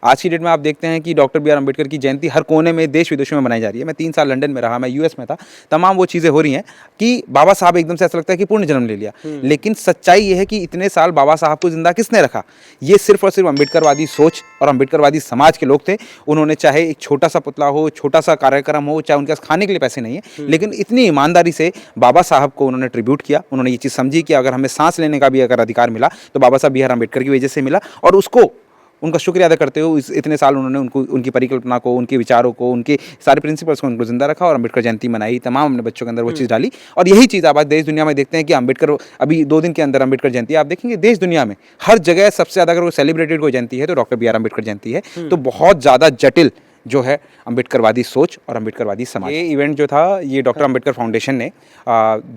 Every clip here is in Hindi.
आज की डेट में आप देखते हैं कि डॉक्टर बी आर अम्बेडकर की जयंती हर कोने में, देश विदेशों में मनाई जा रही है। मैं 3 साल लंदन में रहा, मैं यूएस में था, तमाम वो चीज़ें हो रही हैं कि बाबा साहब एकदम से ऐसा लगता है कि पूर्ण जन्म ले लिया। लेकिन सच्चाई ये है कि इतने साल बाबा साहब को जिंदा किसने रखा? ये सिर्फ और सिर्फ अम्बेडकरवादी सोच और अम्बेडकरवादी समाज के लोग थे। उन्होंने चाहे एक छोटा सा पुतला हो, छोटा सा कार्यक्रम हो, चाहे उनके पास खाने के लिए पैसे नहीं है, लेकिन इतनी ईमानदारी से बाबा साहब को उन्होंने ट्रिब्यूट किया। उन्होंने ये चीज़ समझी कि अगर हमें सांस लेने का भी अगर अधिकार मिला तो बाबा साहब बी आर अम्बेडकर की वजह से मिला, और उसको उनका शुक्रिया अदा करते हुए इतने साल उन्होंने उनको, उनकी परिकल्पना को, उनके विचारों को, उनके सारे प्रिंसिपल्स को उनको जिंदा रखा और अम्बेडकर जयंती मनाई, तमाम अपने बच्चों के अंदर वो चीज़ डाली। और यही चीज़ आप आज देश दुनिया में देखते हैं कि अम्बेडकर, अभी 2 दिन के अंदर अम्बेडकर जयंती आप देखेंगे देश दुनिया में हर जगह सबसे ज़्यादा अगर वो सेलिब्रेटेड कोई जयंती है तो डॉक्टर बी आर अम्बेडकर जयंती है। तो बहुत ज़्यादा जटिल जो है अम्बेडकरवादी सोच और अम्बेडकरवादी समाज। ये इवेंट जो था ये डॉक्टर अम्बेडकर फाउंडेशन ने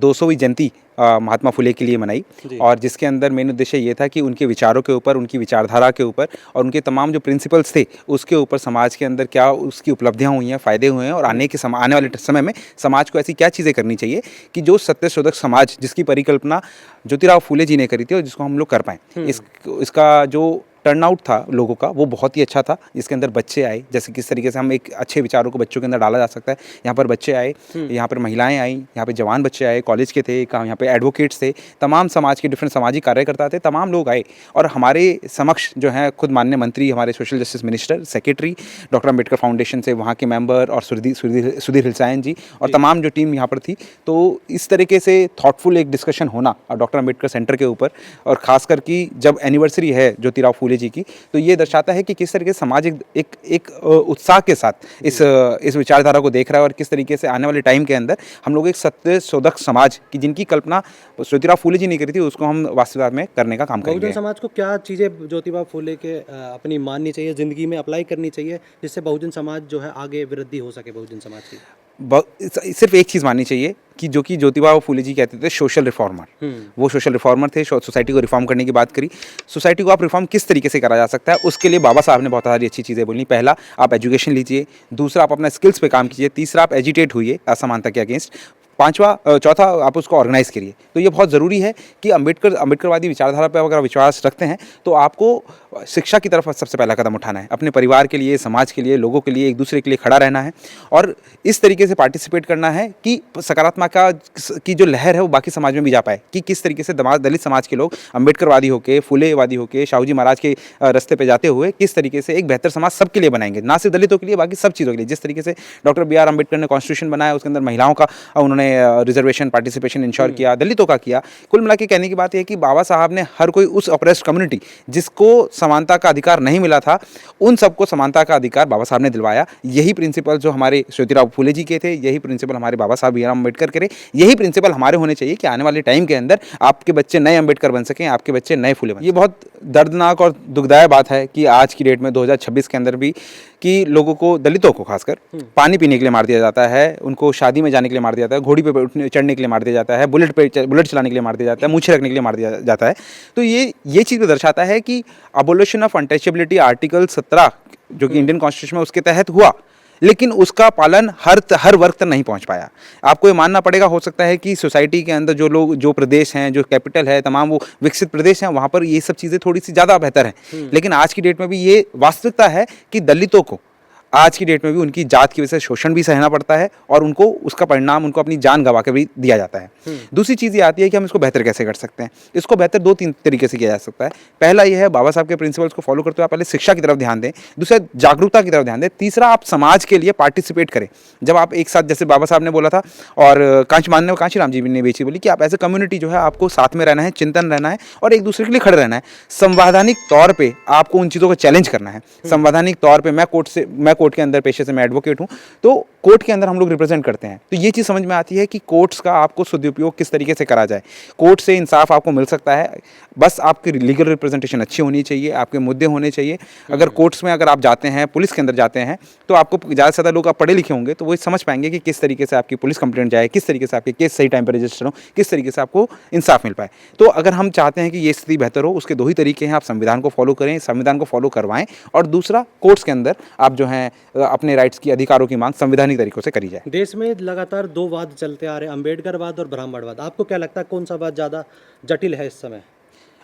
200वीं जयंती महात्मा फुले के लिए मनाई, और जिसके अंदर मेन उद्देश्य ये था कि उनके विचारों के ऊपर, उनकी विचारधारा के ऊपर और उनके तमाम जो प्रिंसिपल्स थे उसके ऊपर समाज के अंदर क्या उसकी उपलब्धियाँ हुई हैं, फ़ायदे हुए हैं, और आने वाले समय में समाज को ऐसी क्या चीज़ें करनी चाहिए कि जो सत्यशोधक समाज जिसकी परिकल्पना ज्योतिराव फूले जी ने करी थी और जिसको हम लोग कर पाएँ। इसका जो टर्नआउट था लोगों का वो बहुत ही अच्छा था, जिसके अंदर बच्चे आए, जैसे किस तरीके से हम एक अच्छे विचारों को बच्चों के अंदर डाला जा सकता है। यहाँ पर बच्चे आए, यहाँ पर महिलाएं आई, यहाँ पे जवान बच्चे आए, कॉलेज के थे, यहाँ पे एडवोकेट्स थे, तमाम समाज के डिफरेंट सामाजिक कार्यकर्ता थे, तमाम लोग आए। और हमारे समक्ष जो है खुद माननीय मंत्री, हमारे social justice minister, secretary, doctor Ambedkar foundation से वहाँ के मेंबर और सुधीर हिलसायन जी और तमाम जो टीम यहाँ पर थी। तो इस तरीके से थॉटफुल एक डिस्कशन होना और डॉक्टर अम्बेडकर सेंटर के ऊपर, और खासकर कि जब एनिवर्सरी है ज्योतिराव फूले जी की, तो ये दर्शाता है कि किस तरीके से समाज एक उत्साह के साथ इस विचारधारा को देख रहा है, और किस तरीके से आने वाले टाइम के अंदर हम लोग एक सत्य शोधक समाज की जिनकी कल्पना ज्योतिराव फूले जी ने करी थी उसको हम वास्तविकता में करने का काम करेंगे। बहुजन समाज को क्या चीज़ें ज्योतिबा फूले के अपनी माननी चाहिए, ज़िंदगी में अप्लाई करनी चाहिए, जिससे बहुजन समाज जो है आगे वृद्धि हो सके बहुजन समाज की? सिर्फ एक चीज़ माननी चाहिए कि जो कि ज्योतिबा फूले जी कहते थे सोशल रिफॉर्मर, वो सोशल रिफॉर्मर थे। सोसाइटी को रिफॉर्म करने की बात करी। सोसाइटी को आप रिफॉर्म किस तरीके से करा जा सकता है, उसके लिए बाबा साहब ने बहुत सारी अच्छी चीज़ें बोली। पहला, आप एजुकेशन लीजिए। दूसरा, आप अपना स्किल्स पे काम कीजिए। तीसरा, आप एजिटेट हुइए असमानता के अगेंस्ट। चौथा, आप उसको ऑर्गेनाइज करिए। तो ये बहुत ज़रूरी है कि अम्बेडकरवादी विचारधारा पर अगर विश्वास रखते हैं तो आपको शिक्षा की तरफ सबसे पहला कदम उठाना है। अपने परिवार के लिए, समाज के लिए, लोगों के लिए, एक दूसरे के लिए खड़ा रहना है, और इस तरीके से पार्टिसिपेट करना है कि सकारात्मकता की जो लहर है वो बाकी समाज में भी जा पाए, कि किस तरीके से दलित समाज के लोग अम्बेडकरवादी होकर, फुलेवादी होकर, शाहू जी महाराज के रास्ते पे जाते हुए किस तरीके से एक बेहतर समाज सबके लिए बनाएंगे, ना सिर्फ दलितों के लिए, बाकी सब चीज़ों के लिए। जिस तरीके से डॉक्टर बी आर अम्बेडकर ने कॉन्स्टिट्यूशन बनाया, उसके अंदर महिलाओं का उन्होंने रिजर्वेशन, पार्टिसिपेशन इंश्योर किया, दलितों का किया। कुल मिला के कहने की बात यह है कि बाबा साहब ने हर कोई उस ऑप्रेस्ड कम्युनिटी जिसको समानता का अधिकार नहीं मिला था, उन सबको समानता का अधिकार बाबा साहब ने दिलवाया। यही प्रिंसिपल जो हमारे ज्योतिराव फूले जी के थे, यही प्रिंसिपल हमारे बाबा साहब बी आर अम्बेडकर के, यही प्रिंसिपल हमारे होने चाहिए कि आने वाले टाइम के अंदर आपके बच्चे नए अम्बेडकर बन सकें, आपके बच्चे नए फूले बन सकें। ये बहुत दर्दनाक और दुखदायक बात है कि आज की डेट में 2026 के अंदर भी कि लोगों को, दलितों को खासकर, पानी पीने के लिए मार दिया जाता है, उनको शादी में जाने के लिए मार दिया जाता है, घोड़ी पे चढ़ने के लिए मार दिया जाता है, बुलेट चलाने के लिए मार दिया जाता है, मूछें रखने के लिए मार दिया जाता है। तो ये चीज़ दर्शाता है कि अबोलिशन ऑफ अनटचेबिलिटी आर्टिकल 17 जो कि इंडियन कॉन्स्टिट्यूशन में उसके तहत हुआ, लेकिन उसका पालन हर वर्ग तक नहीं पहुंच पाया। आपको ये मानना पड़ेगा, हो सकता है कि सोसाइटी के अंदर जो लोग, जो प्रदेश हैं, जो कैपिटल है, तमाम वो विकसित प्रदेश हैं, वहाँ पर ये सब चीज़ें थोड़ी सी ज़्यादा बेहतर हैं। लेकिन आज की डेट में भी ये वास्तविकता है कि दलितों को आज की डेट में भी उनकी जात की वजह से शोषण भी सहना पड़ता है, और उनको उसका परिणाम, उनको अपनी जान गंवा के भी दिया जाता है। दूसरी चीज़ ये आती है कि हम इसको बेहतर कैसे कर सकते हैं। इसको बेहतर 2-3 तरीके से किया जा सकता है। पहला ये है, बाबा साहब के प्रिंसिपल्स को फॉलो करते हुए आप पहले शिक्षा की तरफ ध्यान दें। दूसरा, जागरूकता की तरफ ध्यान दें। तीसरा, आप समाज के लिए पार्टिसिपेट करें। जब आप एक साथ, जैसे बाबा साहब ने बोला था, और कांशीराम जी ने भी चीज़ बोली कि आप एज ए कम्युनिटी जो है आपको साथ में रहना है, चिंतन रहना है, और एक दूसरे के लिए खड़े रहना है। संवैधानिक तौर पर आपको उन चीज़ों को चैलेंज करना है। संवैधानिक तौर पर मैं कोर्ट के अंदर, पेशे से मैं एडवोकेट हूं, तो कोर्ट के अंदर हम लोग रिप्रेजेंट करते हैं। तो ये चीज़ समझ में आती है कि कोर्ट्स का आपको सदुपयोग किस तरीके से करा जाए। कोर्ट से इंसाफ आपको मिल सकता है, बस आपकी लीगल रिप्रेजेंटेशन अच्छी होनी चाहिए, आपके मुद्दे होने चाहिए। अगर कोर्ट्स में अगर आप जाते हैं, पुलिस के अंदर जाते हैं, तो आपको ज़्यादा से ज़्यादा लोग आप पढ़े लिखे होंगे तो वो समझ पाएंगे कि किस तरीके से आपकी पुलिस कंप्लेंट जाए, किस तरीके से आपके केस सही टाइम पर रजिस्टर हो, किस तरीके से आपको इंसाफ मिल पाए। तो अगर हम चाहते हैं कि ये स्थिति बेहतर हो, उसके 2 ही तरीके हैं। आप संविधान को फॉलो करें, संविधान को फॉलो करवाएं, और दूसरा, कोर्ट्स के अंदर आप जो हैं अपने राइट्स की, अधिकारों की मांग संवैधानिक तरीकों से करी जाए। देश में लगातार 2 वाद चलते आ रहे हैं, अम्बेडकरवाद और ब्राह्मणवाद। आपको क्या लगता है कौन सा वाद ज़्यादा जटिल है इस समय?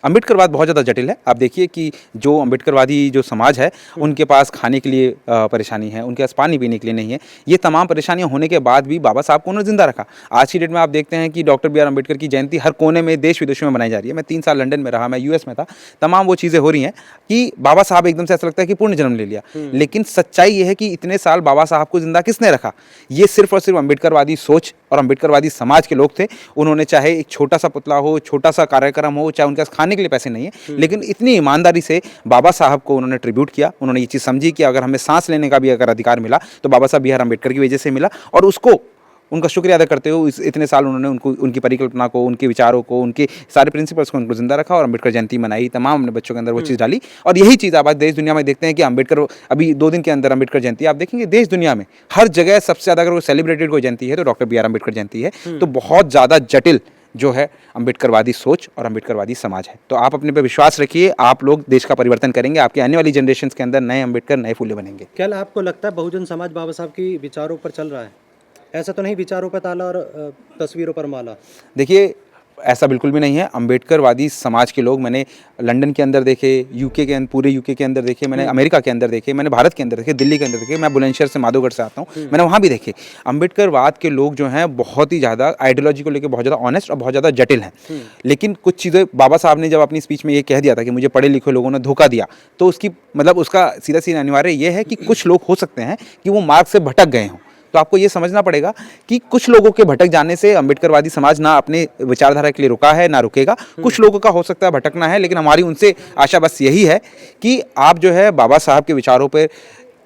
अम्बेडकरवाद बहुत ज़्यादा जटिल है। आप देखिए कि जो अम्बेडकरवादी जो समाज है उनके पास खाने के लिए परेशानी है, उनके पास पानी पीने के लिए नहीं है। ये तमाम परेशानियां होने के बाद भी बाबा साहब को उन्होंने जिंदा रखा। आज की डेट में आप देखते हैं कि डॉक्टर बी आर अम्बेडकर की जयंती हर कोने में देश विदेशों में मनाई जा रही है। मैं 3 साल लंदन में रहा, मैं यूएस में था, तमाम वो चीज़ें हो रही हैं कि बाबा साहब एकदम से ऐसा लगता है कि पूर्ण जन्म ले लिया। लेकिन सच्चाई ये है कि इतने साल बाबा साहब को जिंदा किसने रखा? ये सिर्फ और सिर्फ अम्बेडकरवादी सोच और अम्बेडकरवादी समाज के लोग थे। उन्होंने चाहे एक छोटा सा पुतला हो, छोटा सा कार्यक्रम हो, चाहे उनके पास खाने के लिए पैसे नहीं है, लेकिन इतनी ईमानदारी से बाबा साहब को उन्होंने ट्रिब्यूट किया। उन्होंने ये चीज़ समझी कि अगर हमें सांस लेने का भी अगर अधिकार मिला तो बाबा साहब बी आर अम्बेडकर की वजह से मिला, और उसको उनका शुक्रिया अदा करते हुए इतने साल उन्होंने उनको उनकी परिकल्पना को, उनके विचारों को, उनके सारे प्रिंसिपल्स को उनको जिंदा रखा और अम्बेडकर जयंती मनाई, तमाम अपने बच्चों के अंदर वो चीज़ डाली। और यही चीज़ आप आज देश दुनिया में देखते हैं कि अम्बेडकर अभी 2 दिन के अंदर अम्बेडकर जयंती आप देखेंगे देश दुनिया में हर जगह सबसे ज़्यादा अगर सेलिब्रेटेड कोई जयंती है तो डॉक्टर बी आर अम्बेडकर जयंती है। तो बहुत ज़्यादा जटिल जो है अम्बेडकरवादी सोच और अम्बेडकरवादी समाज है। तो आप अपने पे विश्वास रखिए, आप लोग देश का परिवर्तन करेंगे, आपकी आने वाली जनरेशन के अंदर नए अम्बेडकर, नए फूले बनेंगे। क्या आपको लगता है बहुजन समाज बाबा साहब की विचारों पर चल रहा है? ऐसा तो नहीं विचारों पर ताला और तस्वीरों पर माला? देखिए, ऐसा बिल्कुल भी नहीं है। अम्बेडकरवादी समाज के लोग मैंने लंदन के अंदर देखे, यूके के पूरे यूके के अंदर देखे, मैंने अमेरिका के अंदर देखे, मैंने भारत के अंदर देखे, दिल्ली के अंदर देखे, मैं बुलंदशहर से माधोगढ़ से आता हूँ, मैंने वहाँ भी देखे। अम्बेडकरवाद के लोग जो हैं बहुत ही ज़्यादा आइडियोलॉजी को लेकर बहुत ज़्यादा ऑनेस्ट और बहुत ज़्यादा जटिल हैं। लेकिन कुछ चीज़ें बाबा साहब ने जब अपनी स्पीच में ये कह दिया था कि मुझे पढ़े लिखे लोगों ने धोखा दिया, तो उसकी मतलब उसका सीधा सीधा अनिवार्य ये है कि कुछ लोग हो सकते हैं कि वो मार्ग से भटक गए हों। तो आपको ये समझना पड़ेगा कि कुछ लोगों के भटक जाने से अम्बेडकरवादी समाज ना अपने विचारधारा के लिए रुका है, ना रुकेगा। कुछ लोगों का हो सकता है भटकना है, लेकिन हमारी उनसे आशा बस यही है कि आप जो है बाबा साहब के विचारों पर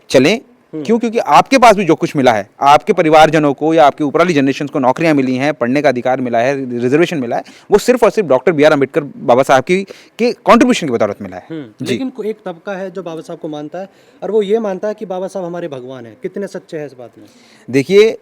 चलें। क्यों? क्योंकि आपके पास भी जो कुछ मिला है, आपके परिवारजनों को या आपके ऊपर वाली जनरेशन को नौकरियां मिली हैं, पढ़ने का अधिकार मिला है, रिजर्वेशन मिला है, वो सिर्फ और सिर्फ डॉक्टर बी आर अम्बेडकर बाबा साहब की के कंट्रीब्यूशन की बदौलत मिला है। लेकिन एक तबका है जो बाबा साहब को मानता है और वो ये मानता है कि बाबा साहब हमारे भगवान हैं। कितने सच्चे हैं इस बात में? देखिए,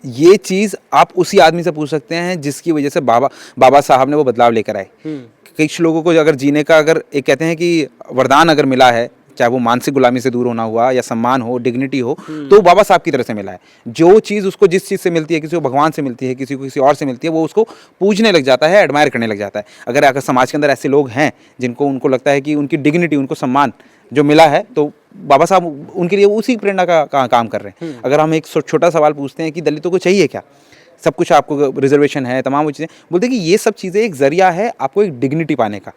ये चीज़ आप उसी आदमी से पूछ सकते हैं जिसकी वजह से बाबा साहब ने वो बदलाव लेकर आए। कुछ लोगों को अगर जीने का अगर एक कहते हैं कि वरदान अगर मिला है, चाहे वो मानसिक गुलामी से दूर होना हुआ या सम्मान हो, डिग्निटी हो, तो वो बाबा साहब की तरफ से मिला है। जो चीज़ उसको जिस चीज़ से मिलती है, किसी को भगवान से मिलती है, किसी को किसी और से मिलती है, वो उसको पूजने लग जाता है, एडमायर करने लग जाता है। अगर समाज के अंदर ऐसे लोग हैं जिनको उनको लगता है कि उनकी डिग्निटी, उनको सम्मान जो मिला है, तो बाबा साहब उनके लिए उसी प्रेरणा का काम कर रहे हैं। अगर हम एक छोटा सवाल पूछते हैं कि दलितों को चाहिए क्या? सब कुछ आपको रिजर्वेशन है, तमाम वो चीज़ें, बोलते हैं कि ये सब चीज़ें एक जरिया है आपको एक डिग्निटी पाने का।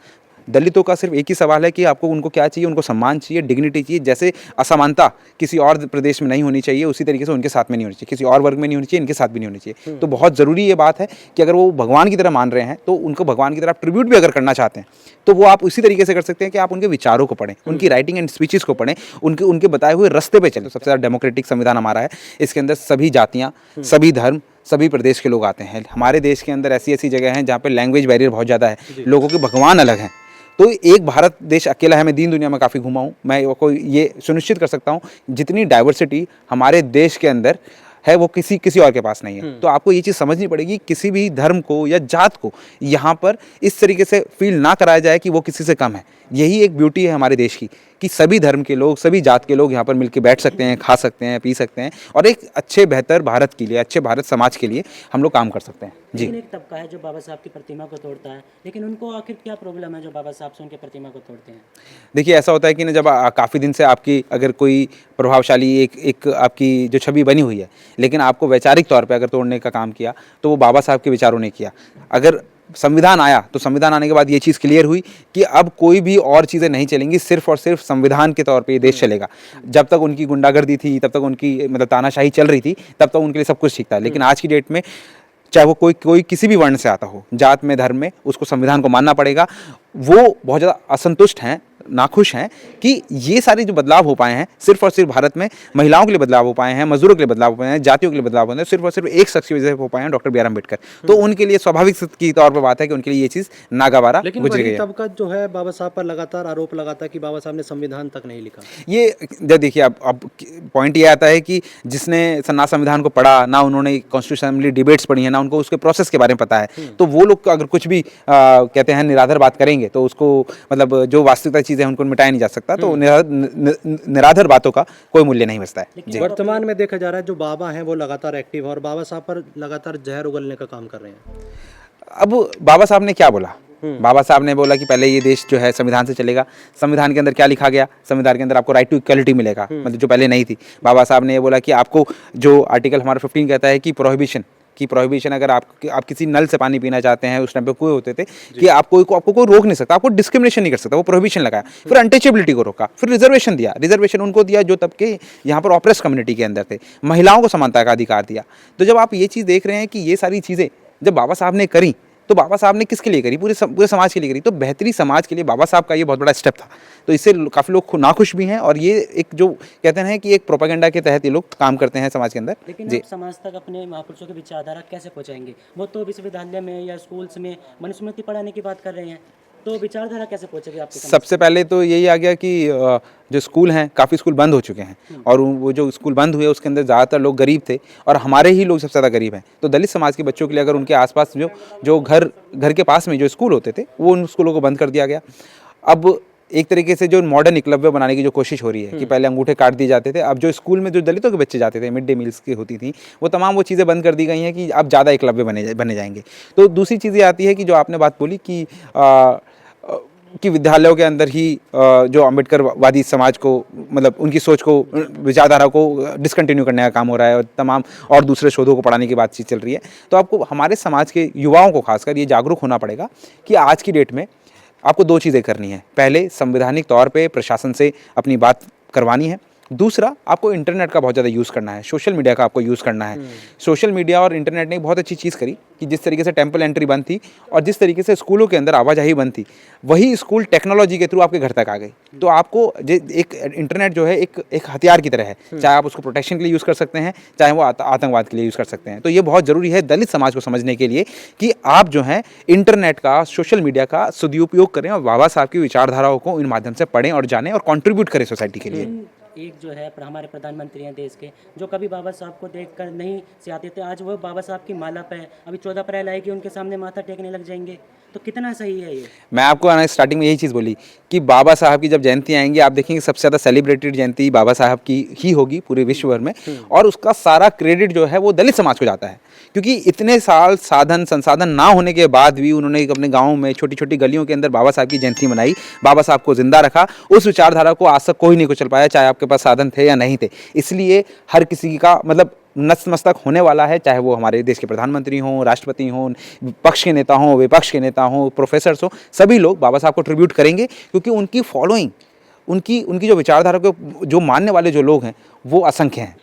दलितों का सिर्फ एक ही सवाल है कि आपको उनको क्या चाहिए? उनको सम्मान चाहिए, डिग्निटी चाहिए। जैसे असमानता किसी और प्रदेश में नहीं होनी चाहिए, उसी तरीके से उनके साथ में नहीं होनी चाहिए, किसी और वर्ग में नहीं होनी चाहिए, इनके साथ भी नहीं होनी चाहिए। तो बहुत ज़रूरी ये बात है कि अगर वो भगवान की तरह मान रहे हैं तो उनको भगवान की तरह ट्रिब्यूट भी अगर करना चाहते हैं तो वो आप उसी तरीके से कर सकते हैं कि आप उनके विचारों को पढ़ें, उनकी राइटिंग एंड स्पीचेस को पढ़ें, उनके बताए हुए रास्ते पे चलें। सबसे ज़्यादा डेमोक्रेटिक संविधान हमारा है, इसके अंदर सभी जातियाँ, सभी धर्म, सभी प्रदेश के लोग आते हैं। हमारे देश के अंदर ऐसी ऐसी जगह हैं जहाँ पे लैंग्वेज बैरियर बहुत ज़्यादा है, लोगों के भगवान अलग हैं। तो एक भारत देश अकेला है। मैं दीन दुनिया में काफ़ी घूमा हूँ, मैं कोई ये सुनिश्चित कर सकता हूँ जितनी डाइवर्सिटी हमारे देश के अंदर है वो किसी और के पास नहीं है। तो आपको ये चीज़ समझनी पड़ेगी, किसी भी धर्म को या जात को यहाँ पर इस तरीके से फील ना कराया जाए कि वो किसी से कम है। यही एक ब्यूटी है हमारे देश की कि सभी धर्म के लोग, सभी जात के लोग यहाँ पर मिलकर बैठ सकते हैं, खा सकते हैं, पी सकते हैं और एक अच्छे बेहतर भारत के लिए, अच्छे भारत समाज के लिए हम लोग काम कर सकते हैं। जी। लेकिन एक तबका है जो बाबा साहब की प्रतिमा को तोड़ता है, लेकिन उनको आखिर क्या प्रॉब्लम है जो बाबा साहब से उनके प्रतिमा को तोड़ते हैं? देखिए, ऐसा होता है कि ना जब काफ़ी दिन से आपकी अगर कोई प्रभावशाली एक आपकी जो छवि बनी हुई है, लेकिन आपको वैचारिक तौर पे अगर तोड़ने का काम किया तो वो बाबा साहब के विचारों ने किया। अगर संविधान आया तो संविधान आने के बाद ये चीज़ क्लियर हुई कि अब कोई भी और चीज़ें नहीं चलेंगी, सिर्फ और सिर्फ संविधान के तौर पे ये देश चलेगा। जब तक उनकी गुंडागर्दी थी, तब तक उनकी मतलब तानाशाही चल रही थी, तब तक उनके लिए सब कुछ ठीक था। लेकिन आज की डेट में चाहे वो कोई किसी भी वर्ण से आता हो, जात में, धर्म में, उसको संविधान को मानना पड़ेगा। वो बहुत ज़्यादा असंतुष्ट हैं, नाखुश हैं कि ये सारे जो बदलाव हो पाए हैं सिर्फ और सिर्फ भारत में महिलाओं के लिए बदलाव हो पाए हैं, मजदूरों के लिए बदलाव हो पाए हैं, जातियों के लिए बदलाव हो पाए हैं, सिर्फ और सिर्फ एक शख्स की वजह से हो पाए हैं, डॉक्टर बी आर अम्बेडकर। तो उनके लिए स्वाभाविक की तौर पर बात है कि उनके लिए ये चीज़ नागवारा गुजर गई है। तबका जो है बाबा साहब पर लगातार आरोप लगाता है कि बाबा साहब ने संविधान तक नहीं लिखा। ये देखिए, अब पॉइंट ये आता है कि जिसने ना संविधान को पढ़ा, ना उन्होंने कॉन्स्टिट्यूशन असेंबली डिबेट्स पढ़ी है, ना उनको उसके प्रोसेस के बारे में पता है, तो वो लोग अगर कुछ भी कहते हैं निराधार बात करेंगे तो उसको मतलब जो वास्तविकता चीज़ें हैं उनको मिटाया नहीं जा सकता। तो निराधार बातों का कोई मूल्य नहीं बचता है। वर्तमान में देखा जा रहा है जो बाबा हैं वो लगातार एक्टिव है और बाबा साहब पर लगातार जहर उगलने का काम कर रहे हैं। अब बाबा साहब ने क्या बोला? बाबा साहब ने बोला कि पहले ये देश जो है संविधान से चलेगा। संविधान के अंदर क्या लिखा गया? संविधान के अंदर आपको राइट टू इक्वलिटी मिलेगा, मतलब जो पहले नहीं थी। बाबा साहब ने ये बोला कि आपको जो आर्टिकल हमारा 15 कहता है कि प्रोहिबिशन अगर आप किसी नल से पानी पीना चाहते हैं, उस टाइम पे कुएं होते थे कि आपको कोई रोक नहीं सकता, आपको डिस्क्रिमिनेशन नहीं कर सकता, वो प्रोहिबिशन लगाया। फिर अनटचेबिलिटी को रोका, फिर रिजर्वेशन उनको दिया जो तबके यहाँ पर ऑप्रेस कम्युनिटी के अंदर थे। महिलाओं को समानता का अधिकार दिया। तो जब आप ये चीज़ देख रहे हैं कि ये सारी चीज़ें जब बाबा साहब ने करी, तो बाबा साहब ने किसके लिए करी? पूरे समाज के लिए करी। तो बेहतरी समाज के लिए बाबा साहब का ये बहुत बड़ा स्टेप था। तो इससे काफ़ी लोग नाखुश भी हैं, और ये एक जो कहते हैं कि एक प्रोपेगेंडा के तहत ये लोग काम करते हैं समाज के अंदर। लेकिन आप समाज तक अपने महापुरुषों की विचारधारा कैसे पहुंचाएंगे? वो तो विश्वविद्यालय में या स्कूल्स में मनुस्मृति पढ़ाने की बात कर रहे हैं, तो विचारधारा कैसे पहुंचेगी आपके समाज? सबसे पहले तो यही आ गया कि जो स्कूल हैं, काफ़ी स्कूल बंद हो चुके हैं, और वो जो स्कूल बंद हुए उसके अंदर ज़्यादातर लोग गरीब थे, और हमारे ही लोग सबसे ज़्यादा गरीब हैं। तो दलित समाज के बच्चों के लिए अगर उनके आसपास जो घर के पास में जो स्कूल होते थे, वो उन स्कूलों को बंद कर दिया गया। अब एक तरीके से जो मॉडर्न एकलव्य बनाने की जो कोशिश हो रही है कि पहले अंगूठे काट दिए जाते थे, अब जो स्कूल में जो दलितों के बच्चे जाते थे, मिड डे मील्स की होती थी, वो तमाम वो चीज़ें बंद कर दी गई हैं कि अब ज़्यादा एकलव्य बने जाएंगे। तो दूसरी चीज़ ये आती है कि जो आपने बात बोली कि विद्यालयों के अंदर ही जो अम्बेडकरवादी समाज को, मतलब उनकी सोच को, विचारधारा को डिसकंटिन्यू करने का काम हो रहा है, और तमाम और दूसरे शोधों को पढ़ाने की बातचीत चल रही है। तो आपको हमारे समाज के युवाओं को खासकर ये जागरूक होना पड़ेगा कि आज की डेट में आपको 2 चीज़ें करनी है। पहले संवैधानिक तौर पे प्रशासन से अपनी बात करवानी है। दूसरा, आपको इंटरनेट का बहुत ज़्यादा यूज़ करना है, सोशल मीडिया का आपको यूज़ करना है। सोशल मीडिया और इंटरनेट ने एक बहुत अच्छी चीज़ करी कि जिस तरीके से टेम्पल एंट्री बंद थी और जिस तरीके से स्कूलों के अंदर आवाजाही बंद थी, वही स्कूल टेक्नोलॉजी के थ्रू आपके घर तक आ गई। तो आपको एक इंटरनेट जो है एक हथियार की तरह है, चाहे आप उसको प्रोटेक्शन के लिए यूज़ कर सकते हैं, चाहे वो आतंकवाद के लिए यूज़ कर सकते हैं। तो ये बहुत ज़रूरी है दलित समाज को समझने के लिए कि आप जो है इंटरनेट का, सोशल मीडिया का सदुपयोग करें, और बाबा साहब की विचारधाराओं को इन माध्यम से पढ़ें और जानें और कॉन्ट्रीब्यूट करें सोसाइटी के लिए। एक जो है हमारे प्रधानमंत्री हैं देश के, जो कभी बाबा साहब को देखकर नहीं से आते थे, आज वो बाबा साहब की माला पे अभी 14 अप्रैल आएगी, उनके सामने माथा टेकने लग जाएंगे। तो कितना सही है ये? मैं आपको स्टार्टिंग में यही चीज़ बोली कि बाबा साहब की जब जयंती आएंगी, आप देखेंगे सबसे ज़्यादा सेलिब्रेटेड जयंती बाबा साहब की ही होगी पूरे विश्व भर में, और उसका सारा क्रेडिट जो है वो दलित समाज को जाता है, क्योंकि इतने साल साधन संसाधन ना होने के बाद भी उन्होंने अपने गाँव में छोटी छोटी गलियों के अंदर बाबा साहब की जयंती मनाई, बाबा साहब को जिंदा रखा। उस विचारधारा को आज तक कोई नहीं कुचल पाया, चाहे आपके पास साधन थे या नहीं थे। इसलिए हर किसी का मतलब नतमस्तक होने वाला है, चाहे वो हमारे देश के प्रधानमंत्री हों, राष्ट्रपति हों, पक्ष के नेता हों, विपक्ष के नेता हों, प्रोफेसर्स हों, सभी लोग बाबा साहब को ट्रिब्यूट करेंगे, क्योंकि उनकी फॉलोइंग, उनकी जो विचारधारा को जो मानने वाले जो लोग हैं वो असंख्य हैं।